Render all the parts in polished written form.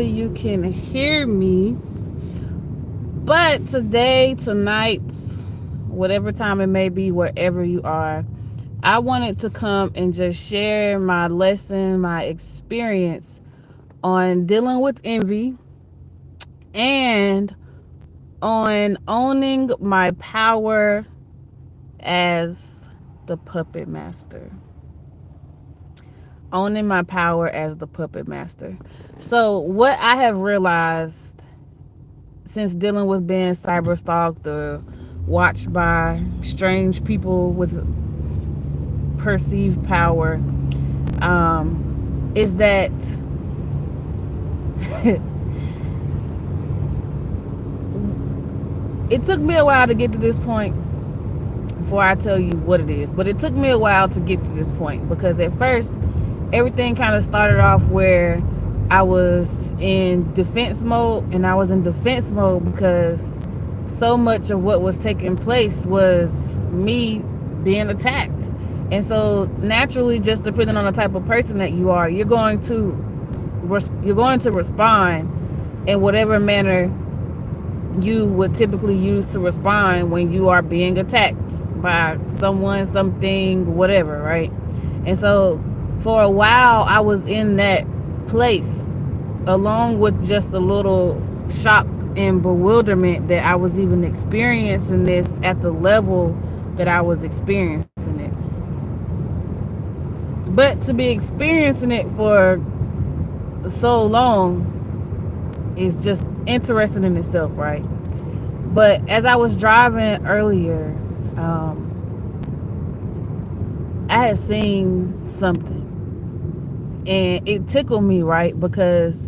you can hear me. But today, tonight, whatever time it may be, wherever you are, I wanted to come and just share my lesson, my experience on dealing with envy and on owning my power as the puppet master. Owning my power as the puppet master. So, what I have realized since dealing with being cyber stalked or watched by strange people with perceived power, is that it took me a while to get to this point before I tell you what it is. But it took me a while to get to this point because at first, everything kind of started off where I was in defense mode, and I was in defense mode because so much of what was taking place was me being attacked. And so naturally, just depending on the type of person that you are, you're going to respond in whatever manner you would typically use to respond when you are being attacked by someone, something, whatever, right? And so for a while, I was in that place, along with just a little shock and bewilderment that I was even experiencing this at the level that I was experiencing it. But to be experiencing it for so long is just interesting in itself, right? But as I was driving earlier, I had seen something and it tickled me, right? Because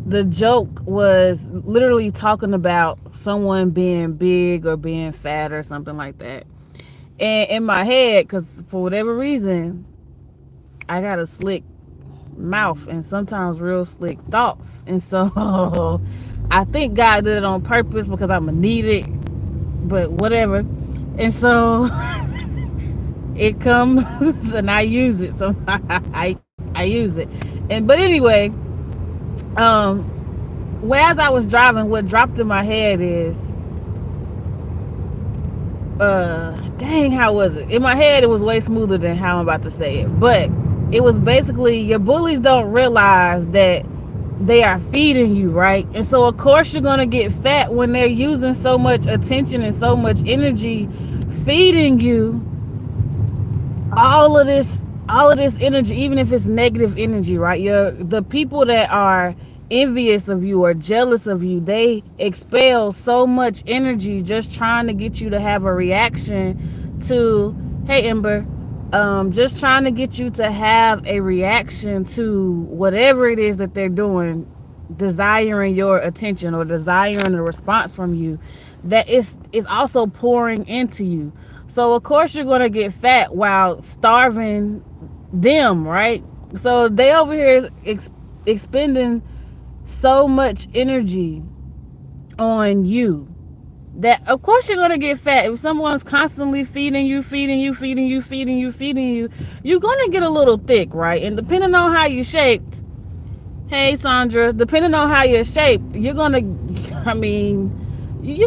the joke was literally talking about someone being big or being fat or something like that. And in my head, because for whatever reason, I got a slick mouth and sometimes real slick thoughts. And so I think God did it on purpose because I'm going to need it, but whatever. And so it comes and I use it. So I use it. But anyway, whereas I was driving, what dropped in my head is, dang, how was it? In my head, it was way smoother than how I'm about to say it. But it was basically, your bullies don't realize that they are feeding you, right? And so, of course, you're going to get fat when they're using so much attention and so much energy feeding you all of this energy, even if it's negative energy, right? The people that are envious of you or jealous of you, they expel so much energy just trying to get you to have a reaction to, hey Ember, just trying to get you to have a reaction to whatever it is that they're doing, desiring your attention or desiring a response from you, that is also pouring into you. So of course you're gonna get fat while starving them, right? So they over here expending so much energy on you that of course you're gonna get fat. If someone's constantly feeding you, you're gonna get a little thick, right? And depending on how you're shaped, hey Sandra, depending on how you're shaped, you're gonna you're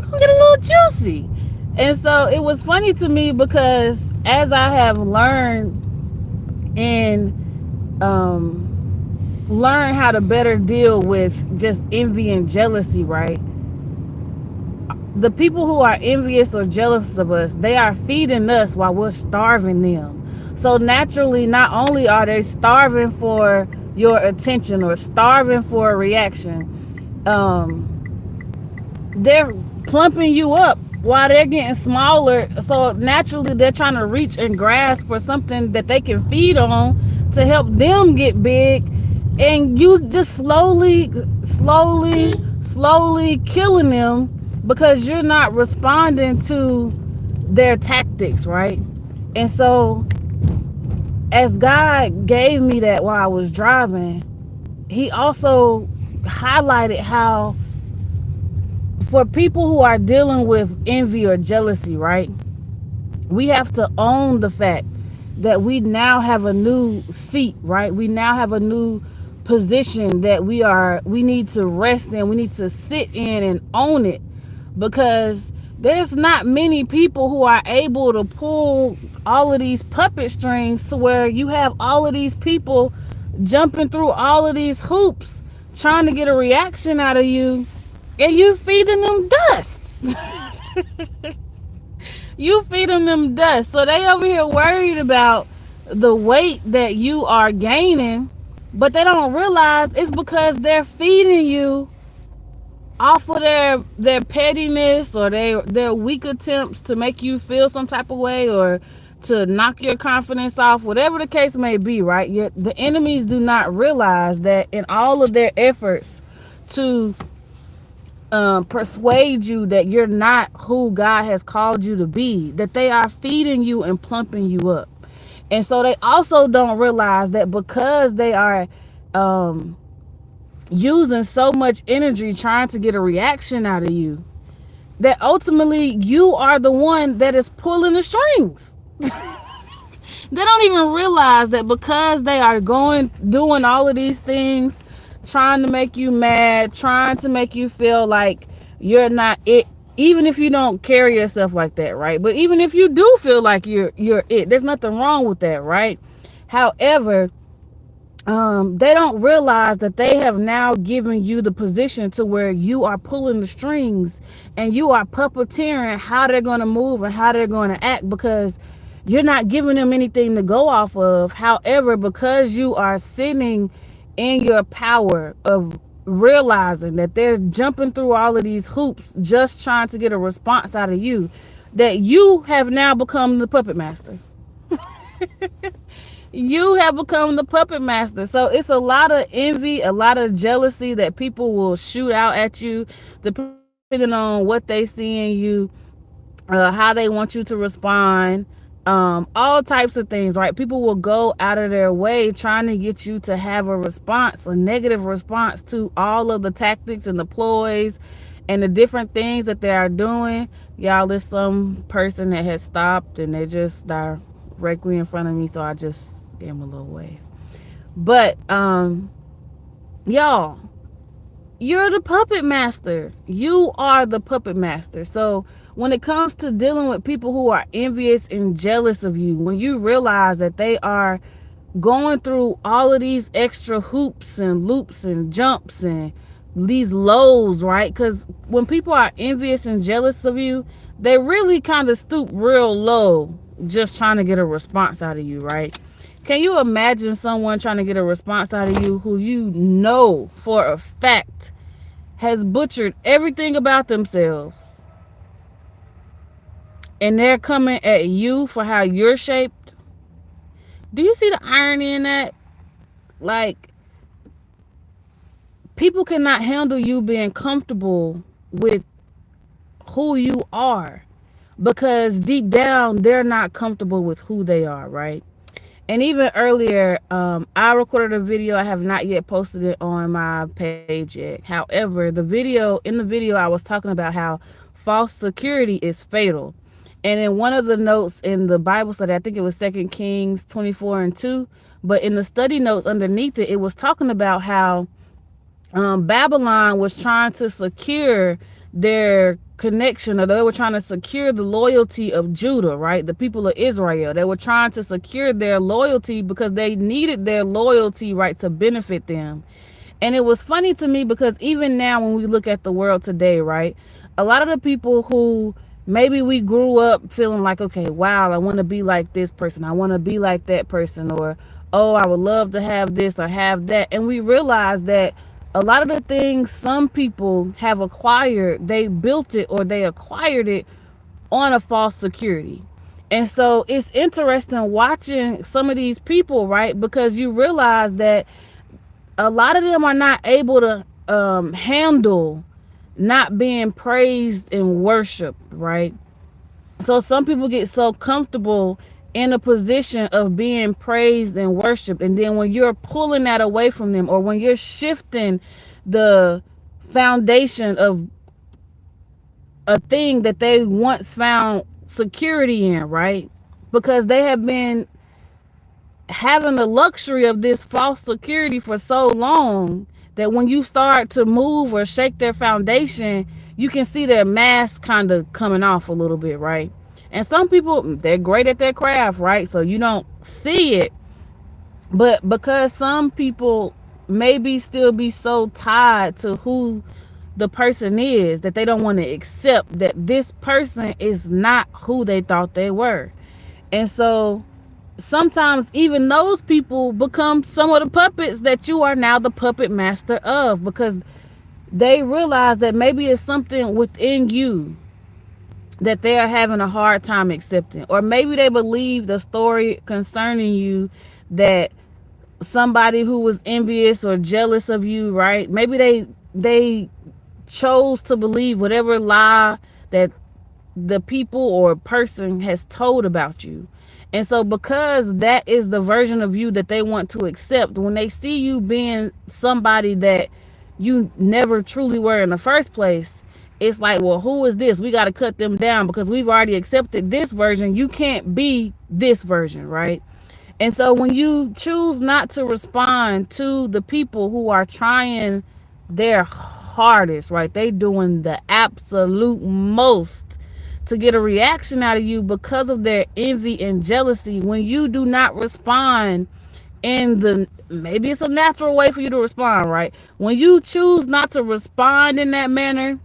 gonna get a little juicy. And so it was funny to me because as I have learned and learn how to better deal with just envy and jealousy, right? The people who are envious or jealous of us, they are feeding us while we're starving them. So naturally, not only are they starving for your attention or starving for a reaction, they're plumping you up while they're getting smaller. So naturally, they're trying to reach and grasp for something that they can feed on to help them get big. And you just slowly killing them because you're not responding to their tactics, right? And so as God gave me that while I was driving, he also highlighted how for people who are dealing with envy or jealousy, right, we have to own the fact that we now have a new seat, right? We now have a new position that we need to rest in, we need to sit in and own it, because there's not many people who are able to pull all of these puppet strings to where you have all of these people jumping through all of these hoops trying to get a reaction out of you, and you feeding them dust. You feeding them dust. So they over here worried about the weight that you are gaining, but they don't realize it's because they're feeding you off of their pettiness, or their weak attempts to make you feel some type of way, or to knock your confidence off, whatever the case may be, right? Yet the enemies do not realize that in all of their efforts to persuade you that you're not who God has called you to be, that they are feeding you and plumping you up. And so they also don't realize that because they are using so much energy trying to get a reaction out of you, that ultimately you are the one that is pulling the strings. They don't even realize that because they are doing all of these things, trying to make you mad, trying to make you feel like you're not it, even if you don't carry yourself like that, right? But even if you do feel like you're it, there's nothing wrong with that, right? However, they don't realize that they have now given you the position to where you are pulling the strings, and you are puppeteering how they're going to move and how they're going to act, because you're not giving them anything to go off of. However, because you are sitting in your power of realizing that they're jumping through all of these hoops just trying to get a response out of you, that you have now become the puppet master. You have become the puppet master. So it's a lot of envy, a lot of jealousy that people will shoot out at you, depending on what they see in you, how they want you to respond, all types of things, right? People will go out of their way trying to get you to have a response, a negative response to all of the tactics and the ploys and the different things that they are doing. Y'all, there's some person that has stopped and they just directly in front of me, so I just gave them a little wave. But y'all, you're the puppet master. You are the puppet master. So when it comes to dealing with people who are envious and jealous of you, when you realize that they are going through all of these extra hoops and loops and jumps and these lows, right? Because when people are envious and jealous of you, they really kind of stoop real low just trying to get a response out of you, right? Can you imagine someone trying to get a response out of you who you know for a fact has butchered everything about themselves, and they're coming at you for how you're shaped? Do you see the irony in that? Like, people cannot handle you being comfortable with who you are, because deep down they're not comfortable with who they are, right? And even earlier, I recorded a video. I have not yet posted it on my page yet. However, in the video, I was talking about how false security is fatal. And in one of the notes in the Bible study, I think it was 2 Kings 24:2, but in the study notes underneath it, it was talking about how Babylon was trying to secure their connection, or they were trying to secure the loyalty of Judah, right? The people of Israel. They were trying to secure their loyalty because they needed their loyalty, right, to benefit them. And it was funny to me because even now when we look at the world today, right, a lot of the people who maybe we grew up feeling like, okay, wow, I want to be like this person, I want to be like that person, or oh, I would love to have this or have that. And we realize that a lot of the things some people have acquired, they built it or they acquired it on a false security. And so it's interesting watching some of these people, right? Because you realize that a lot of them are not able to handle not being praised and worshiped, right? So some people get so comfortable in a position of being praised and worshiped, and then when you're pulling that away from them, or when you're shifting the foundation of a thing that they once found security in, right? Because they have been having the luxury of this false security for so long that when you start to move or shake their foundation, you can see their mask kind of coming off a little bit, right? And some people, they're great at their craft, right? So you don't see it. But because some people maybe still be so tied to who the person is that they don't want to accept that this person is not who they thought they were. And so sometimes even those people become some of the puppets that you are now the puppet master of, because they realize that maybe it's something within you that they are having a hard time accepting, or maybe they believe the story concerning you, that somebody who was envious or jealous of you, right? Maybe they chose to believe whatever lie that the people or person has told about you. And so because that is the version of you that they want to accept, when they see you being somebody that you never truly were in the first place, it's like, well, who is this? We got to cut them down because we've already accepted this version. You can't be this version, right? And so when you choose not to respond to the people who are trying their hardest, right? They doing the absolute most to get a reaction out of you because of their envy and jealousy. When you do not respond in the, maybe it's a natural way for you to respond, right? When you choose not to respond in that manner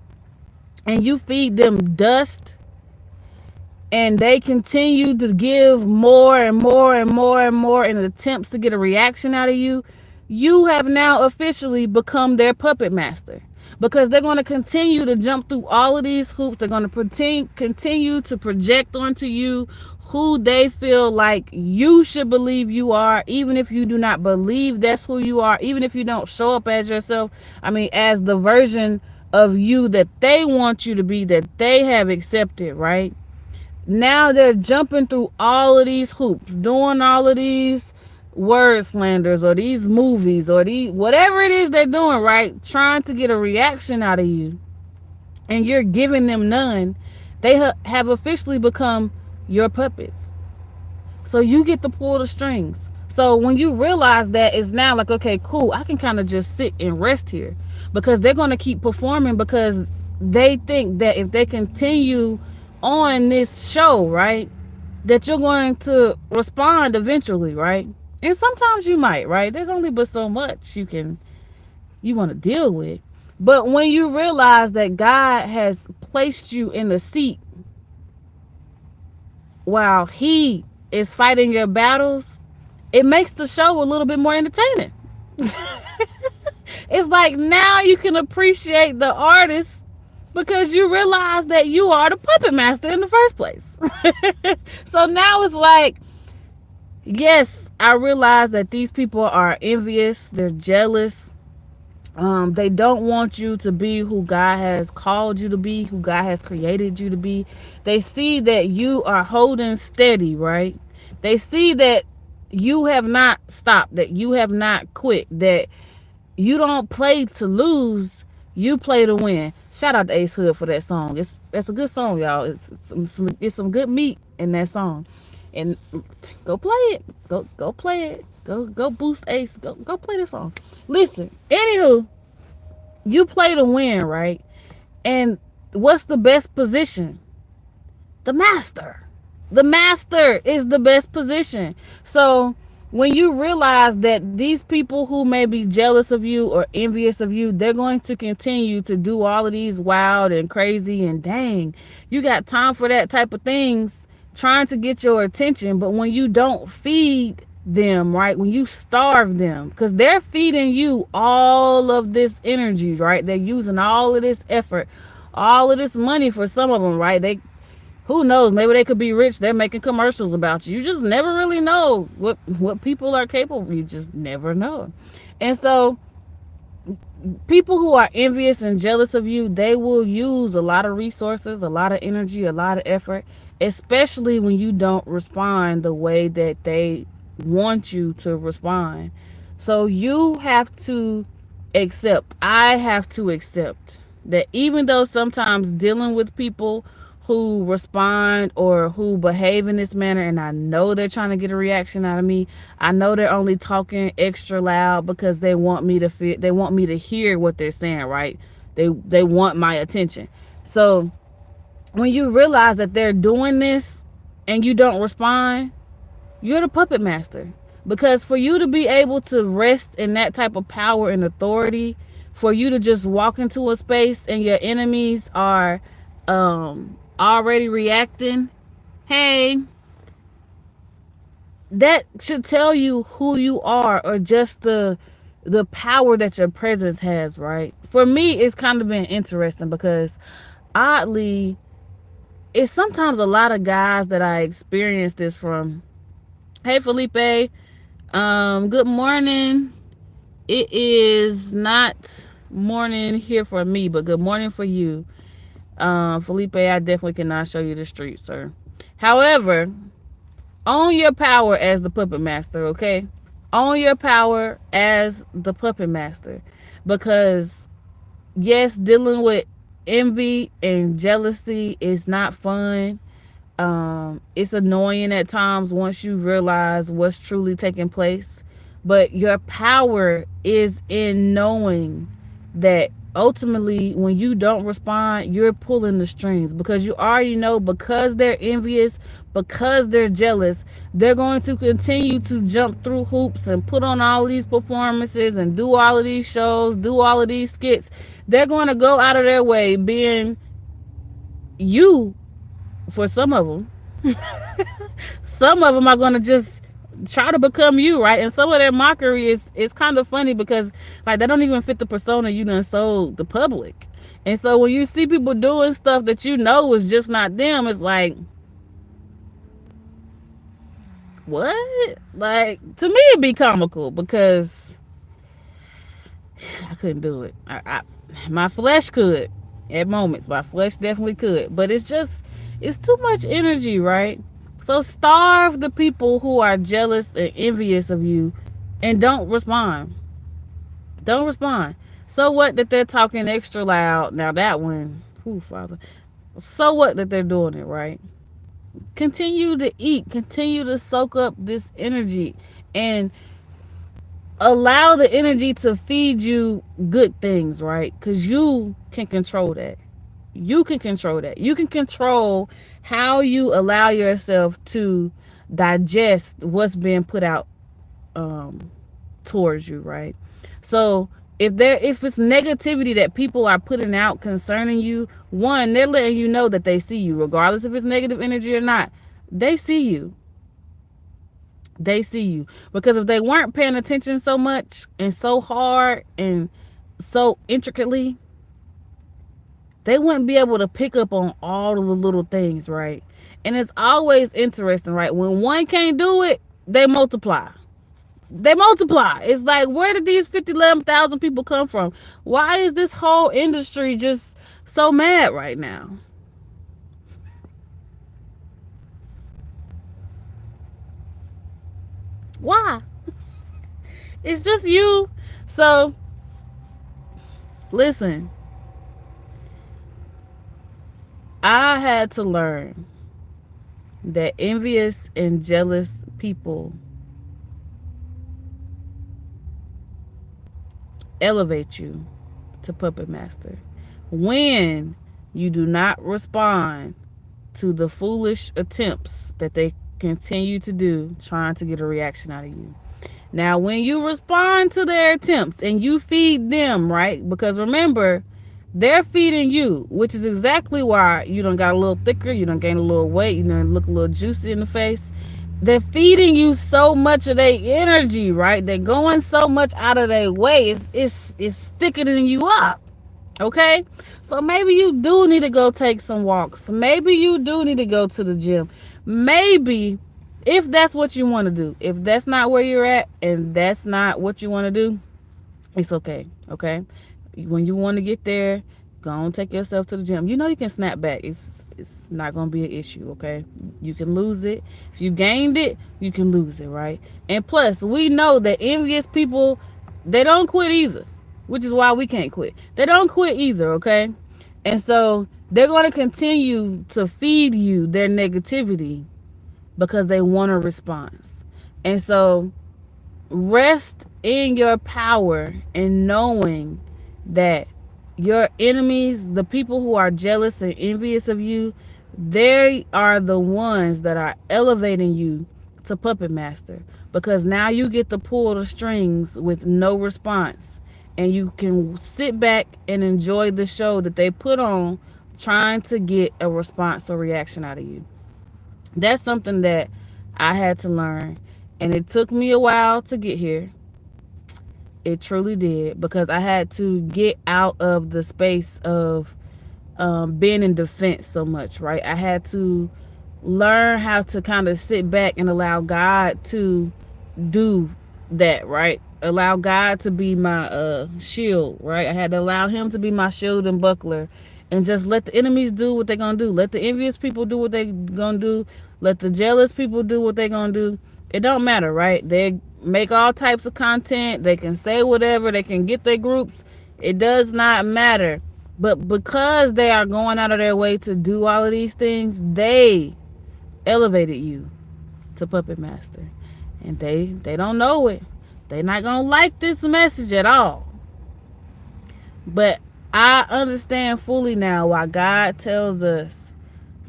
and you feed them dust, and they continue to give more and more and more and more in attempts to get a reaction out of you, you have now officially become their puppet master. Because they're going to continue to jump through all of these hoops. They're going to continue to project onto you who they feel like you should believe you are, even if you do not believe that's who you are, even if you don't show up as yourself. I mean, as the version of you that they want you to be, that they have accepted, right? Now they're jumping through all of these hoops, doing all of these word slanders or these movies or these whatever it is they're doing, right? Trying to get a reaction out of you, and you're giving them none. They have officially become your puppets. So you get to pull the strings. So when you realize that, it's now like, okay, cool, I can kind of just sit and rest here, because they're going to keep performing, because they think that if they continue on this show, right, that you're going to respond eventually, right? And sometimes you might, right? There's only but so much you want to deal with. But when you realize that God has placed you in the seat while he is fighting your battles, it makes the show a little bit more entertaining. It's like now you can appreciate the artist because you realize that you are the puppet master in the first place. So now it's like, yes, I realize that these people are envious, they're jealous. They don't want you to be who God has called you to be, who God has created you to be. They see that you are holding steady, right? They see that you have not stopped, that you have not quit, that you don't play to lose, you play to win. Shout out to Ace Hood for that song. That's a good song, y'all. It's some good meat in that song. And go play it. Go play it. Go boost Ace. Go play this song. Listen. Anywho, you play to win, right? And what's the best position? The master. The master is the best position. So when you realize that these people who may be jealous of you or envious of you, they're going to continue to do all of these wild and crazy and dang, you got time for that type of things, trying to get your attention. But when you don't feed them, right, when you starve them, because they're feeding you all of this energy, right, they're using all of this effort, all of this money for some of them, right? They, who knows, maybe they could be rich, they're making commercials about you. You just never really know what people are capable of. You just never know. And so people who are envious and jealous of you, they will use a lot of resources, a lot of energy, a lot of effort, especially when you don't respond the way that they want you to respond. So you have to accept, I have to accept that even though sometimes dealing with people who respond or who behave in this manner, and I know they're trying to get a reaction out of me. I know they're only talking extra loud because they want me to feel, they want me to hear what they're saying, right? They want my attention. So when you realize that they're doing this and you don't respond, you're the puppet master. Because for you to be able to rest in that type of power and authority, for you to just walk into a space and your enemies are already reacting, hey, that should tell you who you are, or just the power that your presence has, right? For me, it's kind of been interesting because oddly, it's sometimes a lot of guys that I experience this from. Hey Felipe, good morning. It is not morning here for me, but good morning for you. Felipe, I definitely cannot show you the street, sir. However, own your power as the puppet master, okay? Own your power as the puppet master. Because, yes, dealing with envy and jealousy is not fun. It's annoying at times once you realize what's truly taking place. But your power is in knowing that ultimately when you don't respond, you're pulling the strings, because you already know, because they're envious, because they're jealous, they're going to continue to jump through hoops and put on all these performances and do all of these shows, do all of these skits. They're going to go out of their way being you for some of them. Some of them are going to just try to become you, right? And some of their mockery is kind of funny because like they don't even fit the persona you done sold the public. And so when you see people doing stuff that you know is just not them, it's like, what? Like, to me it'd be comical because I couldn't do it. My flesh could at moments. My flesh definitely could, but it's too much energy, right? So starve the people who are jealous and envious of you, and don't respond. Don't respond. So what that they're talking extra loud? Now that one, who Father? So what that they're doing it, right? Continue to eat. Continue to soak up this energy, and allow the energy to feed you good things, right? Because you can control that. You can control that. You can control how you allow yourself to digest what's being put out towards you, right? So if it's negativity that people are putting out concerning you, one, they're letting you know that they see you, regardless if it's negative energy or not. They see you. They see you. Because if they weren't paying attention so much and so hard and so intricately, they wouldn't be able to pick up on all of the little things, right? And it's always interesting, right? When one can't do it, they multiply. They multiply. It's like, where did these 11,000 people come from? Why is this whole industry just so mad right now? Why? It's just you. So, listen, I had to learn that envious and jealous people elevate you to puppet master when you do not respond to the foolish attempts that they continue to do trying to get a reaction out of you. Now when you respond to their attempts and you feed them, right? Because remember, they're feeding you, which is exactly why you done got a little thicker, you done gained a little weight, you done look a little juicy in the face. They're feeding you so much of their energy, right? They're going so much out of their way. It's thickening you up. Okay? So maybe you do need to go take some walks. Maybe you do need to go to the gym. Maybe, if that's what you want to do. If that's not where you're at and that's not what you want to do, it's okay. Okay? When you want to get there, go on, take yourself to the gym. You know you can snap back. It's not going to be an issue, okay? You can lose it. If you gained it, you can lose it, right? And plus, we know that envious people, they don't quit either, which is why we can't quit. They don't quit either, okay? And so They're going to continue to feed you their negativity because they want a response. And so rest in your power and knowing that your enemies, the people who are jealous and envious of you, they are the ones that are elevating you to puppet master, because now you get to pull the strings with no response, and you can sit back and enjoy the show that they put on trying to get a response or reaction out of you. That's something that I had to learn, and it took me a while to get here. It truly did, because I had to get out of the space of being in defense so much, right? I had to learn how to kind of sit back and allow God to do that, right? Allow God to be my shield, right? I had to allow him to be my shield and buckler, and just let the enemies do what they're gonna do. Let the envious people do what they gonna do. Let the jealous people do what they gonna do. It don't matter, right? They make all types of content. They can say whatever. They can get their groups. It does not matter. But because they are going out of their way to do all of these things, they elevated you to puppet master, and they don't know it. They not gonna like this message at all. But I understand fully now why God tells us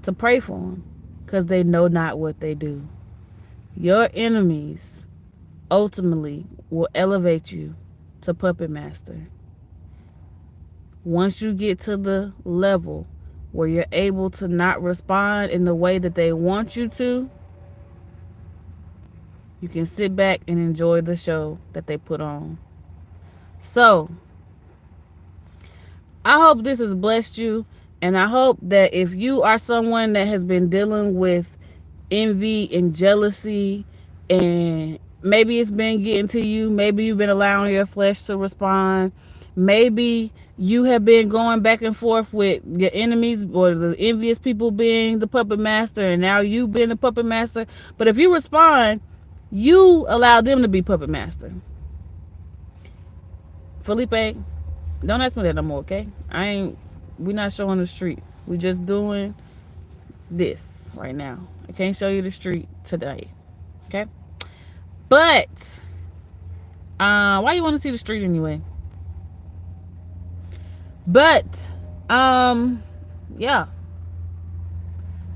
to pray for them, because they know not what they do. Your enemies ultimately will elevate you to puppet master. Once you get to the level where you're able to not respond in the way that they want you to, you can sit back and enjoy the show that they put on. So, I hope this has blessed you, and I hope that if you are someone that has been dealing with envy and jealousy, and maybe it's been getting to you, maybe you've been allowing your flesh to respond, maybe you have been going back and forth with your enemies or the envious people being the puppet master, and now you being the puppet master. But if you respond, you allow them to be puppet master. Felipe, don't ask me that no more, okay? We not showing the street. We just doing this right now. I can't show you the street today, okay? But why you want to see the street anyway? But yeah,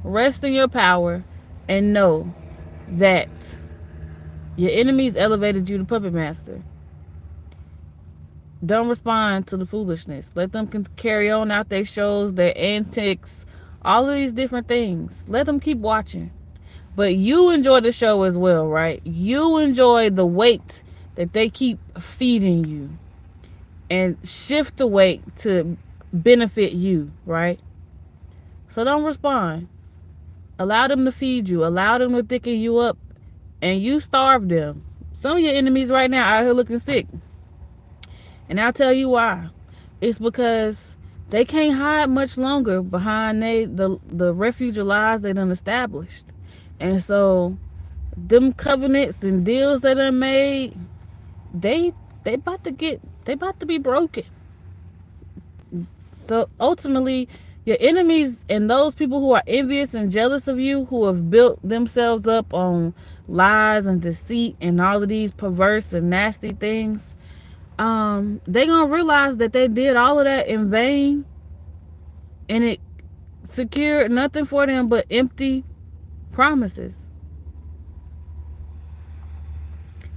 rest in your power and know that your enemies elevated you to puppet master. Don't respond to the foolishness. Let them carry on out their shows, their antics, all of these different things. Let them keep watching. But you enjoy the show as well, right? You enjoy the weight that they keep feeding you, and shift the weight to benefit you, right? So don't respond. Allow them to feed you. Allow them to thicken you up, and you starve them. Some of your enemies right now out here looking sick. And I'll tell you why. It's because they can't hide much longer behind the refuge of lies they done established. And so them covenants and deals they done made, they about to be broken. So ultimately, your enemies and those people who are envious and jealous of you, who have built themselves up on lies and deceit and all of these perverse and nasty things, they gonna realize that they did all of that in vain, and it secured nothing for them but empty promises.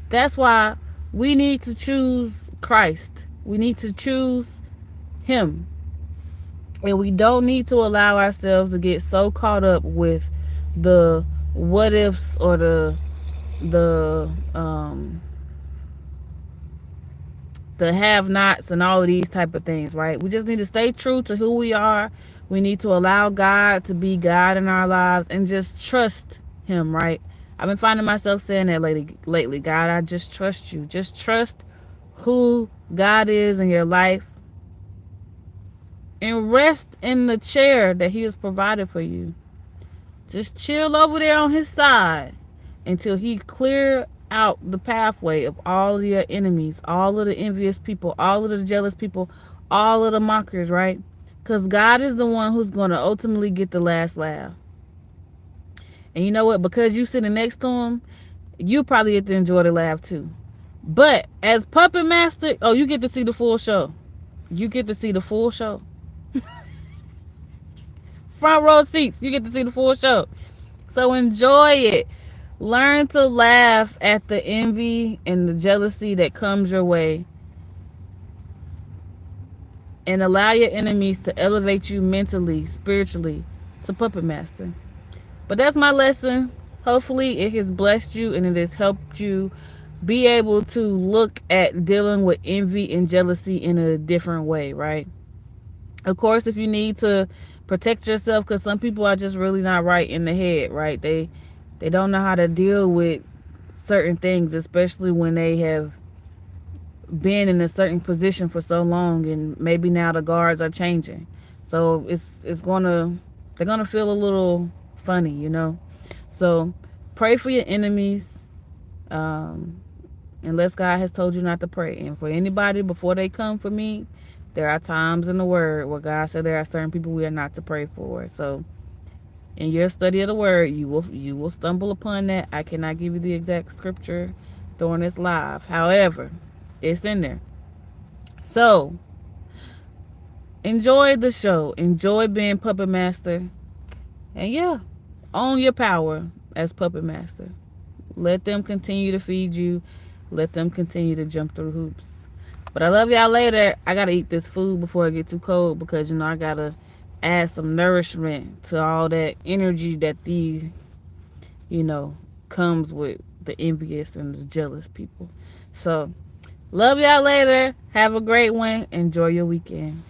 That's why we need to choose Christ. We need to choose him. And we don't need to allow ourselves to get so caught up with the what ifs or the have-nots and all of these type of things, right? We just need to stay true to who we are. We need to allow God to be God in our lives and just trust him, right? I've been finding myself saying that lately. God, I just trust you. Just trust who God is in your life, and rest in the chair that he has provided for you. Just chill over there on his side until he clear out the pathway of all of your enemies, all of the envious people, all of the jealous people, all of the mockers, right? Because God is the one who's going to ultimately get the last laugh. And you know what? Because you sitting next to him, you probably get to enjoy the laugh too. But as puppet master, oh, you get to see the full show. You get to see the full show. Front row seats. You get to see the full show. So enjoy it. Learn to laugh at the envy and the jealousy that comes your way. And allow your enemies to elevate you mentally, spiritually, to puppet master. But that's my lesson. Hopefully it has blessed you and it has helped you be able to look at dealing with envy and jealousy in a different way, right? Of course, if you need to protect yourself, because some people are just really not right in the head, right? They don't know how to deal with certain things, especially when they have been in a certain position for so long, and maybe now the guards are changing. So they're gonna feel a little funny, you know. So pray for your enemies, unless God has told you not to pray. And for anybody, before they come for me, there are times in the Word where God said there are certain people we are not to pray for. So in your study of the Word, you will stumble upon that. I cannot give you the exact scripture during this live. However, it's in there. So enjoy the show. Enjoy being puppet master. And yeah, own your power as puppet master. Let them continue to feed you. Let them continue to jump through hoops. But I love y'all later. I gotta eat this food before it get too cold, because I gotta add some nourishment to all that energy that comes with the envious and the jealous people. So love y'all later. Have a great one. Enjoy your weekend.